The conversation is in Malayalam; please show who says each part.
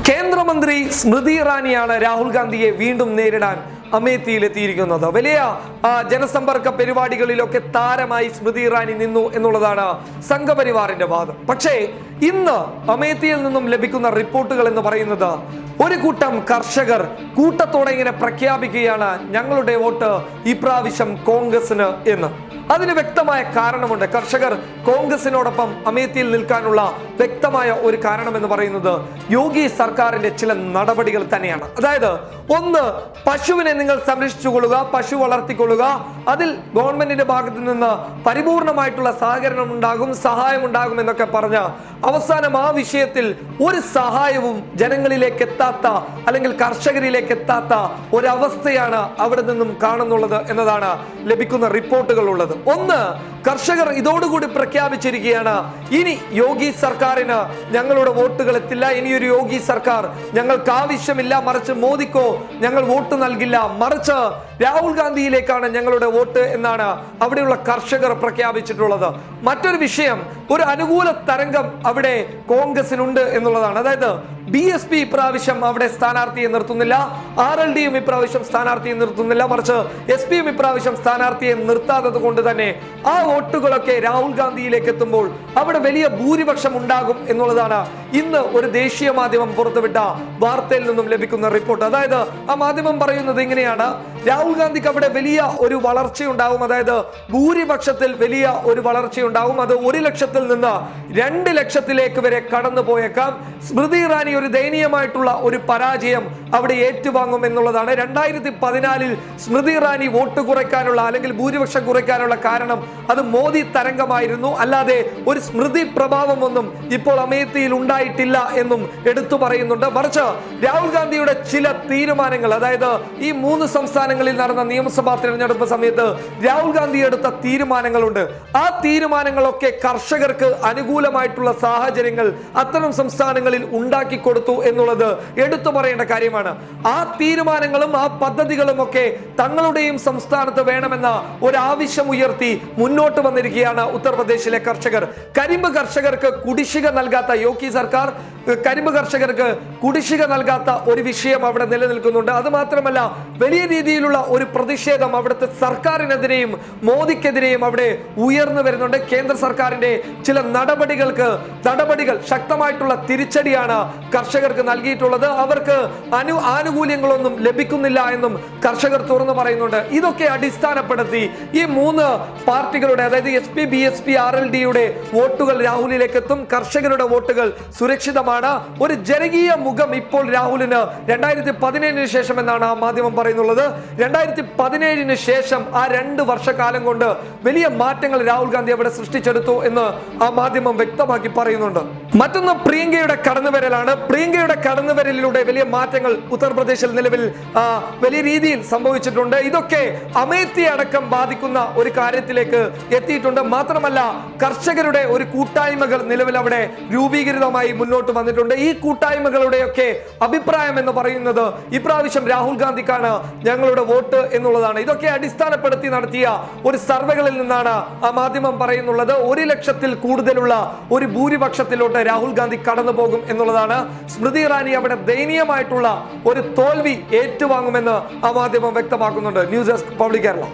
Speaker 1: കേന്ദ്രമന്ത്രി സ്മൃതി ഇറാനിയാണ് രാഹുൽ ഗാന്ധിയെ വീണ്ടും നേരിടാൻ അമേത്തിയിലെത്തിയിരിക്കുന്നത്. വലിയ ജനസമ്പർക്ക പരിപാടികളിലൊക്കെ താരമായി സ്മൃതി ഇറാനി നിന്നു എന്നുള്ളതാണ് സംഘപരിവാറിന്റെ വാദം. പക്ഷേ ഇന്ന് അമേത്തിയിൽ നിന്നും ലഭിക്കുന്ന റിപ്പോർട്ടുകൾ എന്ന് പറയുന്നത് ഒരു കൂട്ടം കർഷകർ കൂട്ടത്തോടെ ഇങ്ങനെ പ്രഖ്യാപിക്കുകയാണ്, ഞങ്ങളുടെ വോട്ട് ഇപ്രാവശ്യം കോൺഗ്രസിന് എന്ന്. അതിന് വ്യക്തമായ കാരണമുണ്ട്. കർഷകർ കോൺഗ്രസിനോടൊപ്പം അമേത്തിയിൽ നിൽക്കാനുള്ള വ്യക്തമായ ഒരു കാരണം എന്ന് പറയുന്നത് യോഗി സർക്കാരിന്റെ ചില നടപടികൾ തന്നെയാണ്. അതായത് ഒന്ന്, പശുവിനെ നിങ്ങൾ സംരക്ഷിച്ചുകൊള്ളുക, പശു വളർത്തിക്കൊള്ളുക, അതിൽ ഗവൺമെന്റിന്റെ ഭാഗത്ത് നിന്ന് പരിപൂർണമായിട്ടുള്ള സഹകരണം ഉണ്ടാകും, സഹായം ഉണ്ടാകും എന്നൊക്കെ പറഞ്ഞ അവസാനം ആ വിഷയത്തിൽ ഒരു സഹായവും ജനങ്ങളിലേക്ക് എത്താത്ത അല്ലെങ്കിൽ കർഷകരിലേക്ക് എത്താത്ത ഒരവസ്ഥയാണ് അവിടെ നിന്നും കാണുന്നുള്ളത് എന്നതാണ് ലഭിക്കുന്ന റിപ്പോർട്ടുകൾ ഉള്ളത്. ഒന്ന്, കർഷകർ ഇതോടുകൂടി പ്രഖ്യാപിച്ചിരിക്കുകയാണ്, ഇനി യോഗി സർക്കാരിന് ഞങ്ങളുടെ വോട്ടുകൾ എത്തില്ല, ഇനിയൊരു യോഗി സർക്കാർ ഞങ്ങൾക്ക് ആവശ്യമില്ല, മറിച്ച് മോദിക്കോ ഞങ്ങൾ വോട്ട് നൽകില്ല, മറിച്ച് രാഹുൽ ഗാന്ധിയിലേക്കാണ് ഞങ്ങളുടെ വോട്ട് എന്നാണ് അവിടെയുള്ള കർഷകർ പ്രഖ്യാപിച്ചിട്ടുള്ളത്. മറ്റൊരു വിഷയം, ഒരു അനുകൂല തരംഗം അവിടെ കോൺഗ്രസിനുണ്ട് എന്നുള്ളതാണ്. അതായത് BSP ഇപ്രാവശ്യം അവിടെ സ്ഥാനാർത്ഥിയെ നിർത്തുന്നില്ല, RLDയും ഇപ്രാവശ്യം സ്ഥാനാർത്ഥിയെ നിർത്തുന്നില്ല, മറിച്ച് SPയും ഇപ്രാവശ്യം സ്ഥാനാർത്ഥിയെ നിർത്താത്തത് കൊണ്ട് തന്നെ ആ വോട്ടുകളൊക്കെ രാഹുൽ ഗാന്ധിയിലേക്ക് എത്തുമ്പോൾ അവിടെ വലിയ ഭൂരിപക്ഷം ഉണ്ടാകും എന്നുള്ളതാണ് ഇന്ന് ഒരു ദേശീയ മാധ്യമം പുറത്തുവിട്ട വാർത്തയിൽ നിന്നും ലഭിക്കുന്ന റിപ്പോർട്ട്. അതായത് ആ മാധ്യമം പറയുന്നത് ഇങ്ങനെയാണ്, രാഹുൽ ഗാന്ധിക്ക് അവിടെ വലിയ ഒരു വളർച്ചയുണ്ടാകും, അതായത് ഭൂരിപക്ഷത്തിൽ വലിയ ഒരു വളർച്ചയുണ്ടാകും, അത് 1 ലക്ഷത്തിൽ നിന്ന് 2 ലക്ഷത്തിലേക്ക് വരെ കടന്നു പോയേക്കാം. സ്മൃതി ഇറാനി ഒരു ദയനീയമായിട്ടുള്ള ഒരു പരാജയം അവിടെ ഏറ്റുവാങ്ങും എന്നുള്ളതാണ്. 2014 സ്മൃതി ഇറാനി വോട്ട് കുറയ്ക്കാനുള്ള അല്ലെങ്കിൽ ഭൂരിപക്ഷം കുറയ്ക്കാനുള്ള കാരണം അത് മോദി തരംഗമായിരുന്നു, അല്ലാതെ ഒരു സ്മൃതി പ്രഭാവമൊന്നും ഇപ്പോൾ അമേത്തിയിൽ ഉണ്ടായിട്ടില്ല എന്നും എടുത്തു പറയുന്നുണ്ട്. മറിച്ച് രാഹുൽ ഗാന്ധിയുടെ ചില തീരുമാനങ്ങൾ, അതായത് ഈ 3 സംസ്ഥാനങ്ങളിൽ നടന്ന നിയമസഭാ തിരഞ്ഞെടുപ്പ് സമയത്ത് രാഹുൽ ഗാന്ധി എടുത്ത തീരുമാനങ്ങളുണ്ട്. ആ തീരുമാനങ്ങളൊക്കെ കർഷകർക്ക് അനുകൂലമായിട്ടുള്ള സാഹചര്യങ്ങൾ അത്തരം സംസ്ഥാനങ്ങളിൽ ഉണ്ടാക്കി കൊടുത്തു എന്നുള്ളത് എടുത്തു പറയേണ്ട കാര്യമാണ്. ആ തീരുമാനങ്ങളും ആ പദ്ധതികളും ഒക്കെ തങ്ങളുടെയും സംസ്ഥാനത്ത് വേണമെന്ന ഒരു ആവശ്യം ഉയർത്തി മുന്നോട്ട് വന്നിരിക്കുകയാണ് ഉത്തർപ്രദേശിലെ കർഷകർ. കരിമ്പ് കർഷകർക്ക് കുടിശ്ശിക നൽകാത്ത യോഗി സർക്കാർ, കരിമ്പ് കർഷകർക്ക് കുടിശ്ശിക നൽകാത്ത ഒരു വിഷയം അവിടെ നിലനിൽക്കുന്നുണ്ട്. അത് മാത്രമല്ല, വലിയ രീതിയിലുള്ള ഒരു പ്രതിഷേധം അവിടുത്തെ സർക്കാരിനെതിരെയും മോദിക്കെതിരെയും അവിടെ ഉയർന്നു വരുന്നുണ്ട്. കേന്ദ്ര സർക്കാരിന്റെ ചില നടപടികൾ ശക്തമായിട്ടുള്ള തിരിച്ചടിയാണ് കർഷകർക്ക് നൽകിയിട്ടുള്ളത്. അവർക്ക് ആനുകൂല്യങ്ങളൊന്നും ലഭിക്കുന്നില്ല എന്നും കർഷകർ തുറന്നു പറയുന്നുണ്ട്. ഇതൊക്കെ അടിസ്ഥാനപ്പെടുത്തി ഈ 3 പാർട്ടികളുടെ, അതായത് SP, BSP, RLDയുടെ വോട്ടുകൾ രാഹുലിലേക്ക് എത്തും. കർഷകരുടെ വോട്ടുകൾ സുരക്ഷിതമാണ്. ഒരു ജനകീയ മുഖം ഇപ്പോൾ രാഹുലിന് 2017 ശേഷം എന്നാണ് ആ മാധ്യമം പറയുന്നുള്ളത്. 2017 ശേഷം ആ 2 വർഷക്കാലം കൊണ്ട് വലിയ മാറ്റങ്ങൾ രാഹുൽ ഗാന്ധി അവിടെ സൃഷ്ടിച്ചെടുത്തു എന്ന് ആ മാധ്യമം വ്യക്തമാക്കി പറയുന്നുണ്ട്. മറ്റൊന്ന് പ്രിയങ്കയുടെ കടന്നുവരലാണ്. പ്രിയങ്കയുടെ കടന്നുവരലിലൂടെ വലിയ മാറ്റങ്ങൾ ഉത്തർപ്രദേശിൽ നിലവിൽ വലിയ രീതിയിൽ സംഭവിച്ചിട്ടുണ്ട്. ഇതൊക്കെ അമേത്തി അടക്കം ബാധിക്കുന്ന ഒരു കാര്യത്തിലേക്ക് എത്തിയിട്ടുണ്ട്. മാത്രമല്ല, കർഷകരുടെ ഒരു കൂട്ടായ്മകൾ നിലവിൽ അവിടെ രൂപീകൃതമായി മുന്നോട്ട് വന്നിട്ടുണ്ട്. ഈ കൂട്ടായ്മകളുടെയൊക്കെ അഭിപ്രായം എന്ന് പറയുന്നത് ഇപ്രാവശ്യം രാഹുൽ ഗാന്ധിക്കാണ് ഞങ്ങളുടെ വോട്ട് എന്നുള്ളതാണ്. ഇതൊക്കെ അടിസ്ഥാനപ്പെടുത്തി നടത്തിയ ഒരു സർവേകളിൽ നിന്നാണ് ആ മാധ്യമം പറയുന്നുള്ളത്. 1 ലക്ഷത്തിൽ കൂടുതലുള്ള ഒരു ഭൂരിപക്ഷത്തിലോട്ട് രാഹുൽ ഗാന്ധി കടന്നു പോകും എന്നുള്ളതാണ്. സ്മൃതി ഇറാനി അവിടെ ദയനീയമായിട്ടുള്ള ഒരു തോൽവി ഏറ്റുവാങ്ങുമെന്ന് ആ മാധ്യമം വ്യക്തമാക്കുന്നുണ്ട്. News desk public Kerala.